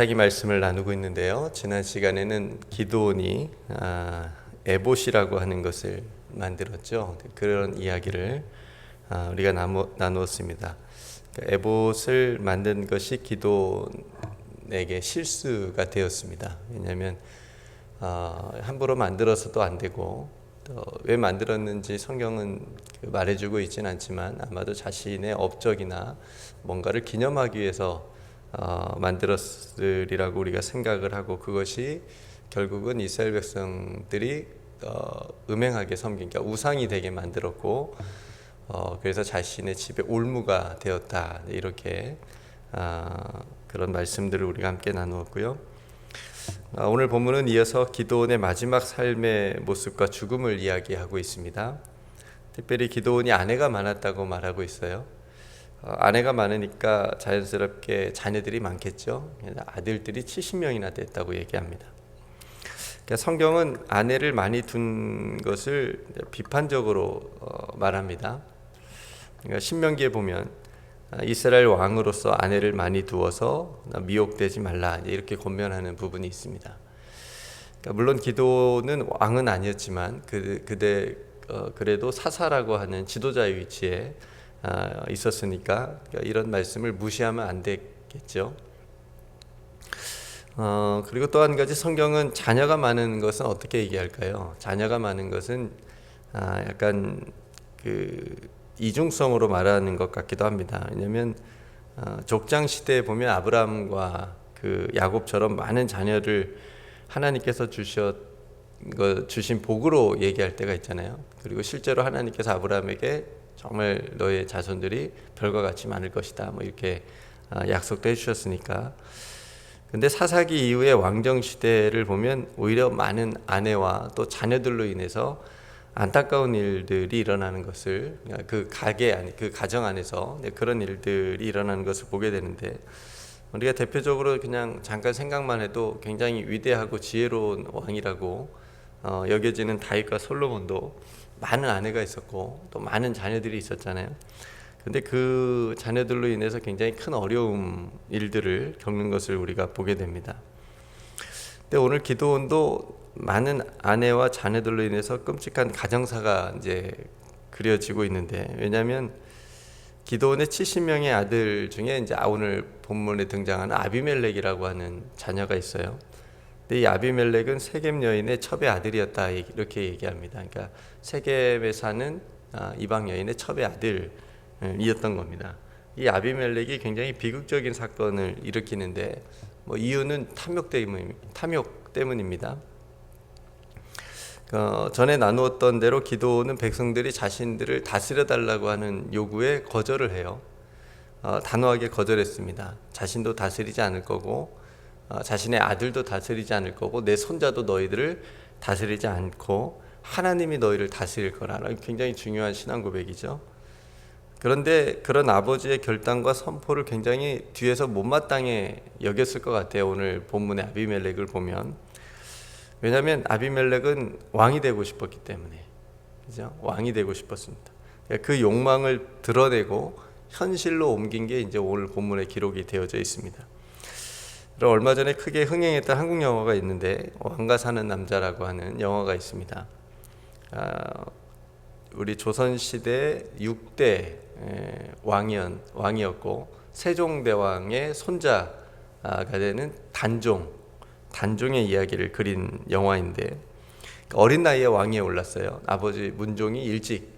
자기 말씀을 나누고 있는데요. 지난 시간에는 기드온이 에봇이라고 하는 것을 만들었죠. 그런 이야기를 우리가 나누었습니다. 에봇을 만든 것이 기드온에게 실수가 되었습니다. 왜냐하면 함부로 만들어서도 안 되고, 또 왜 만들었는지 성경은 말해주고 있지는 않지만 아마도 자신의 업적이나 뭔가를 기념하기 위해서 만들었으리라고 우리가 생각을 하고, 그것이 결국은 이스라엘 백성들이 음행하게 섬긴, 그러니까 우상이 되게 만들었고, 그래서 자신의 집에 올무가 되었다, 이렇게 그런 말씀들을 우리가 함께 나누었고요. 오늘 본문은 이어서 기드온의 마지막 삶의 모습과 죽음을 이야기하고 있습니다. 특별히 기드온이 아내가 많았다고 말하고 있어요. 아내가 많으니까 자연스럽게 자녀들이 많겠죠. 아들들이 70명이나 됐다고 얘기합니다. 그러니까 성경은 아내를 많이 둔 것을 비판적으로 말합니다. 그러니까 신명기에 보면 이스라엘 왕으로서 아내를 많이 두어서 미혹되지 말라, 이렇게 권면하는 부분이 있습니다. 그러니까 물론 기드온은 왕은 아니었지만 그래도 사사라고 하는 지도자의 위치에 있었으니까 이런 말씀을 무시하면 안 되겠죠. 그리고 또 한 가지, 성경은 자녀가 많은 것은 어떻게 얘기할까요? 자녀가 많은 것은 약간 이중성으로 말하는 것 같기도 합니다. 왜냐하면 족장 시대에 보면 아브라함과 야곱처럼 많은 자녀를 하나님께서 주신 복으로 얘기할 때가 있잖아요. 그리고 실제로 하나님께서 아브라함에게 정말 너의 자손들이 별과 같이 많을 것이다, 이렇게 약속도 해주셨으니까. 근데 사사기 이후의 왕정 시대를 보면 오히려 많은 아내와 또 자녀들로 인해서 안타까운 일들이 일어나는 것을, 그 가정 안에서 그런 일들이 일어나는 것을 보게 되는데, 우리가 대표적으로 그냥 잠깐 생각만 해도 굉장히 위대하고 지혜로운 왕이라고 여겨지는 다윗과 솔로몬도 많은 아내가 있었고 또 많은 자녀들이 있었잖아요. 근데 그 자녀들로 인해서 굉장히 큰 어려움, 일들을 겪는 것을 우리가 보게 됩니다. 근데 오늘 기드온도 많은 아내와 자녀들로 인해서 끔찍한 가정사가 이제 그려지고 있는데, 왜냐하면 기드온의 70명의 아들 중에 이제 오늘 본문에 등장하는 아비멜렉이라고 하는 자녀가 있어요. 근데 이 아비멜렉은 세겜 여인의 첩의 아들이었다, 이렇게 얘기합니다. 그러니까 세겜에 사는 이방 여인의 첩의 아들이었던 겁니다. 이 아비멜렉이 굉장히 비극적인 사건을 일으키는데, 이유는 탐욕 때문입니다. 전에 나누었던 대로 기드온은 백성들이 자신들을 다스려 달라고 하는 요구에 거절을 해요. 단호하게 거절했습니다. 자신도 다스리지 않을 거고, 자신의 아들도 다스리지 않을 거고, 내 손자도 너희들을 다스리지 않고 하나님이 너희를 다스릴 거라는 굉장히 중요한 신앙 고백이죠. 그런데 그런 아버지의 결단과 선포를 굉장히 뒤에서 못마땅해 여겼을 것 같아요. 오늘 본문의 아비멜렉을 보면. 왜냐하면 아비멜렉은 왕이 되고 싶었기 때문에, 그죠? 왕이 되고 싶었습니다. 그 욕망을 드러내고 현실로 옮긴 게 이제 오늘 본문에 기록이 되어져 있습니다. 얼마 전에 크게 흥행했던 한국 영화가 있는데, 왕가 사는 남자라고 하는 영화가 있습니다. 우리 조선시대 6대 왕이었고 세종대왕의 손자가 되는 단종의 이야기를 그린 영화인데, 어린 나이에 왕위에 올랐어요. 아버지 문종이 일찍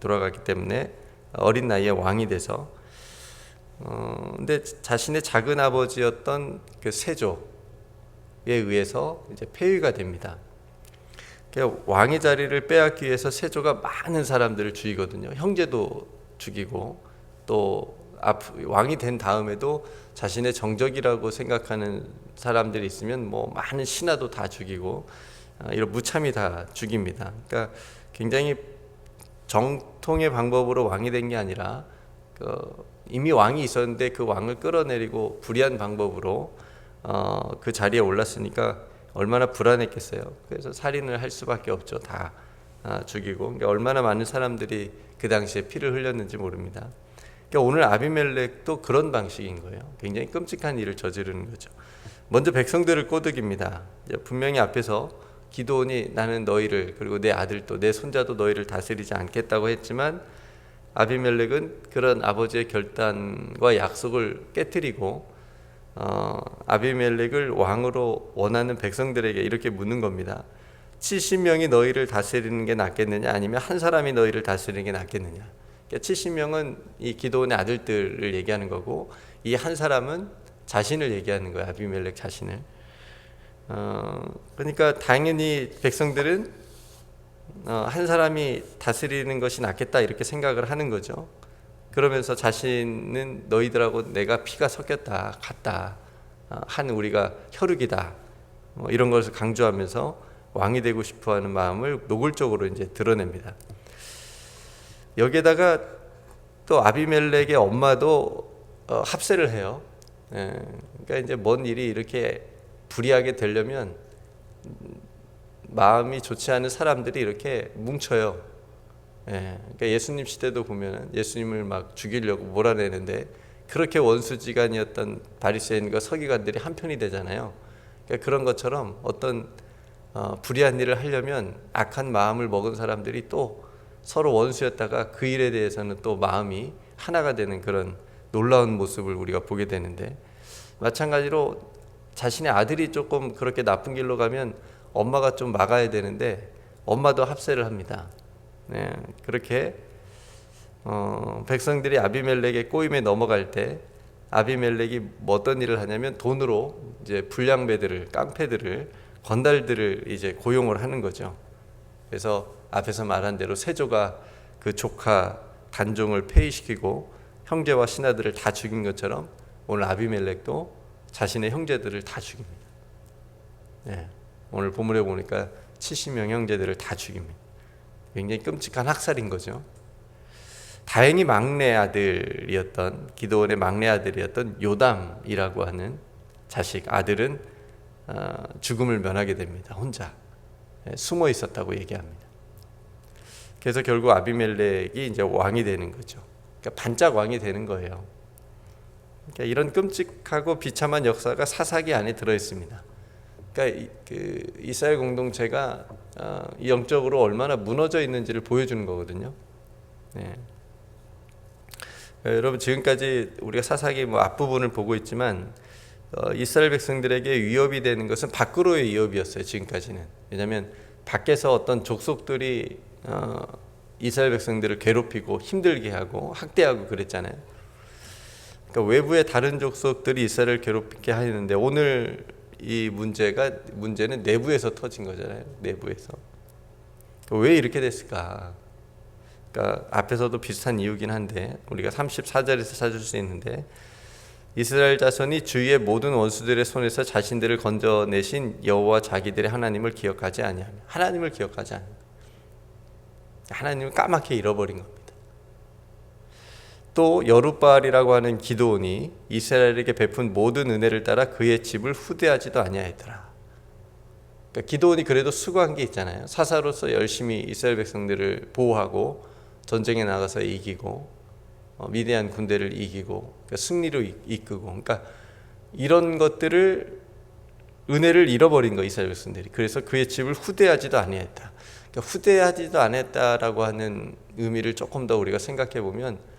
돌아갔기 때문에 어린 나이에 왕이 돼서, 근데 자신의 작은 아버지였던 그 세조에 의해서 이제 폐위가 됩니다. 왕의 자리를 빼앗기 위해서 세조가 많은 사람들을 죽이거든요. 형제도 죽이고, 또 왕이 된 다음에도 자신의 정적이라고 생각하는 사람들이 있으면 많은 신하도 다 죽이고, 이런 무참히 다 죽입니다. 그러니까 굉장히 정통의 방법으로 왕이 된 게 아니라 이미 왕이 있었는데 그 왕을 끌어내리고 불의한 방법으로 그 자리에 올랐으니까 얼마나 불안했겠어요. 그래서 살인을 할 수밖에 없죠. 다 죽이고. 그러니까 얼마나 많은 사람들이 그 당시에 피를 흘렸는지 모릅니다. 그러니까 오늘 아비멜렉도 그런 방식인 거예요. 굉장히 끔찍한 일을 저지르는 거죠. 먼저 백성들을 꼬드깁니다. 분명히 앞에서 기드온이 나는 너희를 그리고 내 아들도 내 손자도 너희를 다스리지 않겠다고 했지만 아비멜렉은 그런 아버지의 결단과 약속을 깨뜨리고 아비멜렉을 왕으로 원하는 백성들에게 이렇게 묻는 겁니다. 70명이 너희를 다스리는 게 낫겠느냐 아니면 한 사람이 너희를 다스리는 게 낫겠느냐. 그러니까 70명은 이 기드온의 아들들을 얘기하는 거고 이 한 사람은 자신을 얘기하는 거예요. 아비멜렉 자신을. 그러니까 당연히 백성들은 한 사람이 다스리는 것이 낫겠다 이렇게 생각을 하는 거죠. 그러면서 자신은 너희들하고 내가 피가 섞였다 같다 한 우리가 혈육이다 이런 것을 강조하면서 왕이 되고 싶어하는 마음을 노골적으로 이제 드러냅니다. 여기에다가 또 아비멜렉의 엄마도 합세를 해요. 그러니까 이제 뭔 일이 이렇게 불이하게 되려면 마음이 좋지 않은 사람들이 이렇게 뭉쳐요. 그러니까 예수님 시대도 보면 예수님을 막 죽이려고 몰아내는데 그렇게 원수지간이었던 바리새인과 서기관들이 한편이 되잖아요. 그러니까 그런 것처럼 어떤 불의한 일을 하려면 악한 마음을 먹은 사람들이 또 서로 원수였다가 그 일에 대해서는 또 마음이 하나가 되는 그런 놀라운 모습을 우리가 보게 되는데 마찬가지로 자신의 아들이 조금 그렇게 나쁜 길로 가면 엄마가 좀 막아야 되는데 엄마도 합세를 합니다. 그렇게 백성들이 아비멜렉의 꼬임에 넘어갈 때 아비멜렉이 어떤 일을 하냐면 돈으로 이제 불량배들을 깡패들을 건달들을 이제 고용을 하는 거죠. 그래서 앞에서 말한 대로 세조가 그 조카 단종을 폐위시키고 형제와 신하들을 다 죽인 것처럼 오늘 아비멜렉도 자신의 형제들을 다 죽입니다. 오늘 본문에 보니까 70명 형제들을 다 죽입니다. 굉장히 끔찍한 학살인 거죠. 다행히 막내 아들이었던 기드온의 막내 아들이었던 요담이라고 하는 자식 아들은 죽음을 면하게 됩니다. 혼자 숨어 있었다고 얘기합니다. 그래서 결국 아비멜렉이 이제 왕이 되는 거죠. 그러니까 반짝 왕이 되는 거예요. 그러니까 이런 끔찍하고 비참한 역사가 사사기 안에 들어 있습니다. 그러니까 그 이스라엘 공동체가 영적으로 얼마나 무너져 있는지를 보여주는 거거든요. 여러분 지금까지 우리가 사사기 앞부분을 보고 있지만 이스라엘 백성들에게 위협이 되는 것은 밖으로의 위협이었어요. 지금까지는. 왜냐하면 밖에서 어떤 족속들이 이스라엘 백성들을 괴롭히고 힘들게 하고 학대하고 그랬잖아요. 그러니까 외부의 다른 족속들이 이스라엘을 괴롭히게 하는데 오늘 이 문제는 내부에서 터진 거잖아요. 내부에서. 왜 이렇게 됐을까? 그러니까 앞에서도 비슷한 이유긴 한데 우리가 34절에서 찾을 수 있는데 이스라엘 자손이 주위의 모든 원수들의 손에서 자신들을 건져내신 여호와 자기들의 하나님을 기억하지 아니하며 하나님을 기억하지 않는다. 하나님을 까맣게 잃어버린 겁니다. 또 여룻바알이라고 하는 기드온이 이스라엘에게 베푼 모든 은혜를 따라 그의 집을 후대하지도 아니하였더라. 그러니까 기드온이 그래도 수고한 게 있잖아요. 사사로서 열심히 이스라엘 백성들을 보호하고 전쟁에 나가서 이기고 미디안 군대를 이기고 그러니까 승리로 이끄고 그러니까 이런 것들을 은혜를 잃어버린 거 이스라엘 백성들이. 그래서 그의 집을 후대하지도 아니했다. 그러니까 후대하지도 않았다라고 하는 의미를 조금 더 우리가 생각해 보면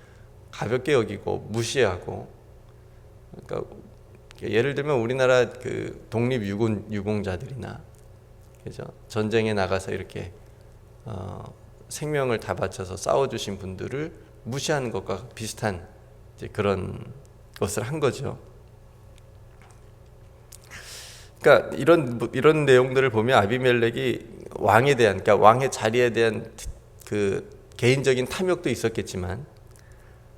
가볍게 여기고 무시하고 그러니까 예를 들면 우리나라 그 독립유공자들이나 그죠? 전쟁에 나가서 이렇게 생명을 다 바쳐서 싸워주신 분들을 무시하는 것과 비슷한 이제 그런 것을 한 거죠. 그러니까 이런 내용들을 보면 아비멜렉이 왕에 대한, 그러니까 왕의 자리에 대한 그 개인적인 탐욕도 있었겠지만,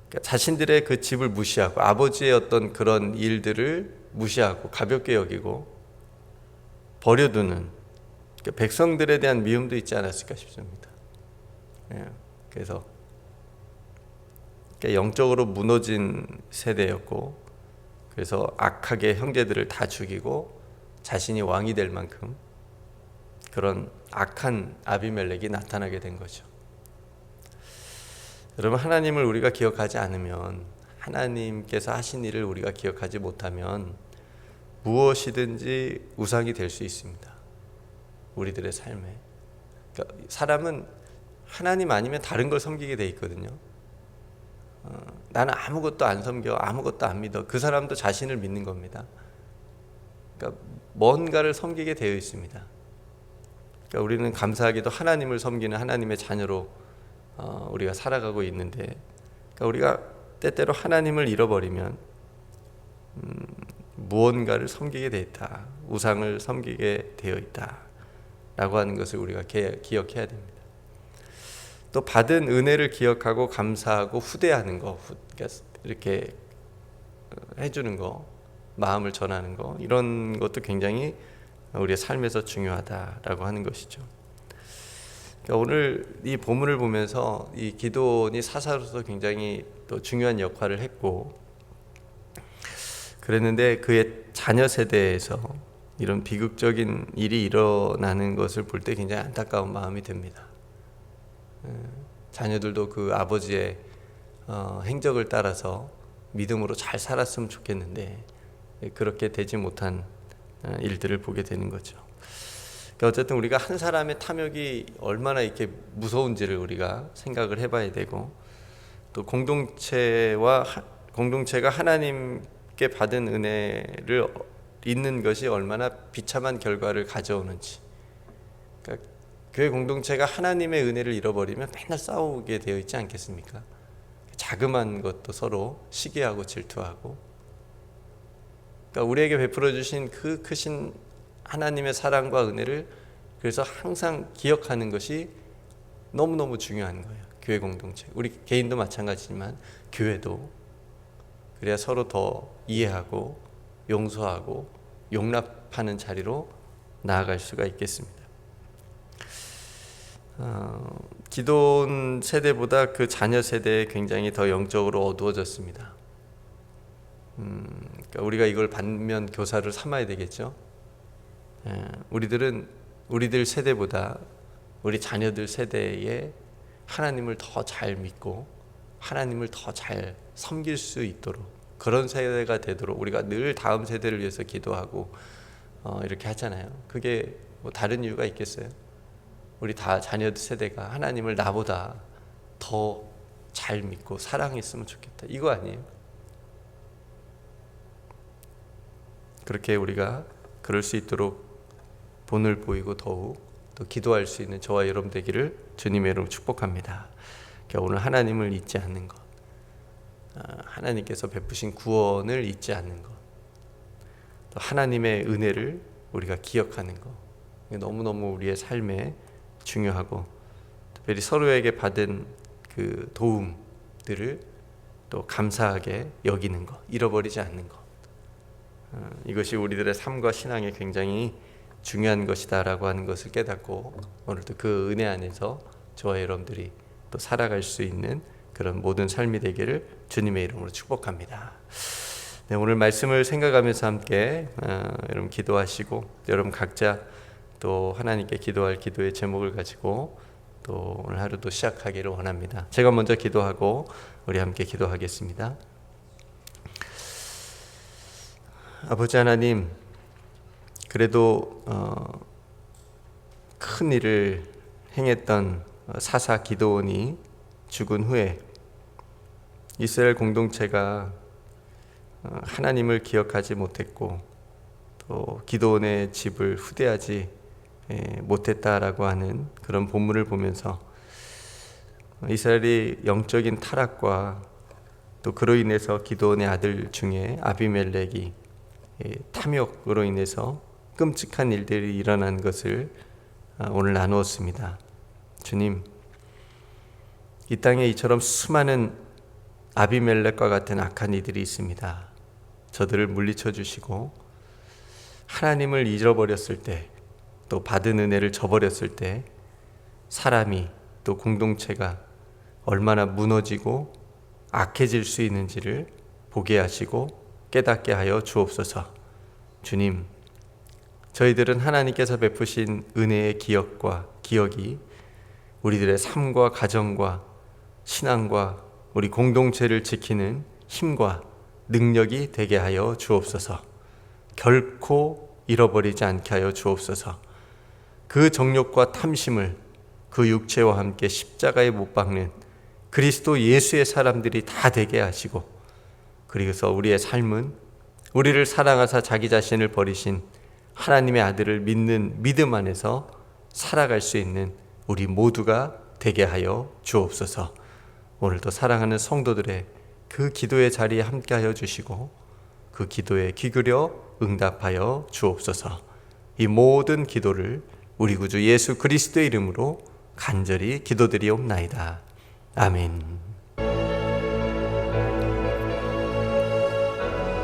그러니까 자신들의 그 집을 무시하고 아버지의 어떤 그런 일들을 무시하고 가볍게 여기고 버려두는 그러니까 백성들에 대한 미움도 있지 않았을까 싶습니다. 그래서 그러니까 영적으로 무너진 세대였고, 그래서 악하게 형제들을 다 죽이고 자신이 왕이 될 만큼 그런 악한 아비멜렉이 나타나게 된 거죠. 여러분, 하나님을 우리가 기억하지 않으면, 하나님께서 하신 일을 우리가 기억하지 못하면 무엇이든지 우상이 될 수 있습니다. 우리들의 삶에. 그러니까 사람은 하나님 아니면 다른 걸 섬기게 돼 있거든요. 나는 아무것도 안 섬겨, 아무것도 안 믿어. 그 사람도 자신을 믿는 겁니다. 그러니까 뭔가를 섬기게 되어 있습니다. 그러니까 우리는 감사하게도 하나님을 섬기는 하나님의 자녀로 우리가 살아가고 있는데, 그러니까 우리가 때때로 하나님을 잃어버리면 무언가를 섬기게 되어 있다, 우상을 섬기게 되어 있다 라고 하는 것을 우리가 기억해야 됩니다. 또 받은 은혜를 기억하고 감사하고 후대하는 거, 그러니까 이렇게 해주는 거, 마음을 전하는 거, 이런 것도 굉장히 우리의 삶에서 중요하다라고 하는 것이죠. 그러니까 오늘 이 본문을 보면서 이 기드온이 사사로서 굉장히 또 중요한 역할을 했고, 그랬는데 그의 자녀 세대에서 이런 비극적인 일이 일어나는 것을 볼 때 굉장히 안타까운 마음이 듭니다. 자녀들도 그 아버지의 행적을 따라서 믿음으로 잘 살았으면 좋겠는데 그렇게 되지 못한 일들을 보게 되는 거죠. 그러니까 어쨌든 우리가 한 사람의 탐욕이 얼마나 이렇게 무서운지를 우리가 생각을 해봐야 되고, 또 공동체가 하나님께 받은 은혜를 잊는 것이 얼마나 비참한 결과를 가져오는지. 그러니까 교회 공동체가 하나님의 은혜를 잃어버리면 맨날 싸우게 되어 있지 않겠습니까? 자그마한 것도 서로 시기하고 질투하고. 그러니까 우리에게 베풀어 주신 그 크신 하나님의 사랑과 은혜를 그래서 항상 기억하는 것이 너무너무 중요한 거예요. 교회 공동체, 우리 개인도 마찬가지지만 교회도. 그래야 서로 더 이해하고 용서하고 용납하는 자리로 나아갈 수가 있겠습니다. 기드온 세대보다 그 자녀 세대에 굉장히 더 영적으로 어두워졌습니다. 그러니까 우리가 이걸 반면 교사를 삼아야 되겠죠. 우리들 세대보다 우리 자녀들 세대에 하나님을 더 잘 믿고 하나님을 더 잘 섬길 수 있도록, 그런 세대가 되도록 우리가 늘 다음 세대를 위해서 기도하고 이렇게 하잖아요. 그게 뭐 다른 이유가 있겠어요? 우리 다 자녀 세대가 하나님을 나보다 더 잘 믿고 사랑했으면 좋겠다, 이거 아니에요? 그렇게 우리가 그럴 수 있도록 본을 보이고 더욱 또 기도할 수 있는 저와 여러분 되기를 주님의 이름으로 축복합니다. 그러니까 오늘 하나님을 잊지 않는 것, 하나님께서 베푸신 구원을 잊지 않는 것, 또 하나님의 은혜를 우리가 기억하는 것, 너무너무 우리의 삶에 중요하고, 특별히 서로에게 받은 그 도움들을 또 감사하게 여기는 것, 잃어버리지 않는 것, 이것이 우리들의 삶과 신앙에 굉장히 중요한 것이다라고 하는 것을 깨닫고, 오늘도 그 은혜 안에서 저와 여러분들이 또 살아갈 수 있는 그런 모든 삶이 되기를 주님의 이름으로 축복합니다. 네, 오늘 말씀을 생각하면서 함께 여러분 기도하시고, 여러분 각자 또 하나님께 기도할 기도의 제목을 가지고 또 오늘 하루도 시작하기를 원합니다. 제가 먼저 기도하고 우리 함께 기도하겠습니다. 아버지 하나님, 그래도 큰 일을 행했던 사사 기드온이 죽은 후에 이스라엘 공동체가 하나님을 기억하지 못했고 또 기드온의 집을 후대하지 못했다라고 하는 그런 본문을 보면서 이스라엘이 영적인 타락과 또 그로 인해서 기드온의 아들 중에 아비멜렉이 탐욕으로 인해서 끔찍한 일들이 일어난 것을 오늘 나누었습니다. 주님, 이 땅에 이처럼 수많은 아비멜렉과 같은 악한 이들이 있습니다. 저들을 물리쳐 주시고 하나님을 잃어버렸을 때, 또 받은 은혜를 저버렸을 때 사람이 또 공동체가 얼마나 무너지고 악해질 수 있는지를 보게 하시고 깨닫게 하여 주옵소서. 주님, 저희들은 하나님께서 베푸신 은혜의 기억이 우리들의 삶과 가정과 신앙과 우리 공동체를 지키는 힘과 능력이 되게 하여 주옵소서. 결코 잃어버리지 않게 하여 주옵소서. 그 정욕과 탐심을 그 육체와 함께 십자가에 못 박는 그리스도 예수의 사람들이 다 되게 하시고, 그래서 우리의 삶은 우리를 사랑하사 자기 자신을 버리신 하나님의 아들을 믿는 믿음 안에서 살아갈 수 있는 우리 모두가 되게 하여 주옵소서. 오늘도 사랑하는 성도들의 그 기도의 자리에 함께하여 주시고 그 기도에 귀 기울여 응답하여 주옵소서. 이 모든 기도를 우리 구주 예수 그리스도의 이름으로 간절히 기도드리옵나이다. 아멘.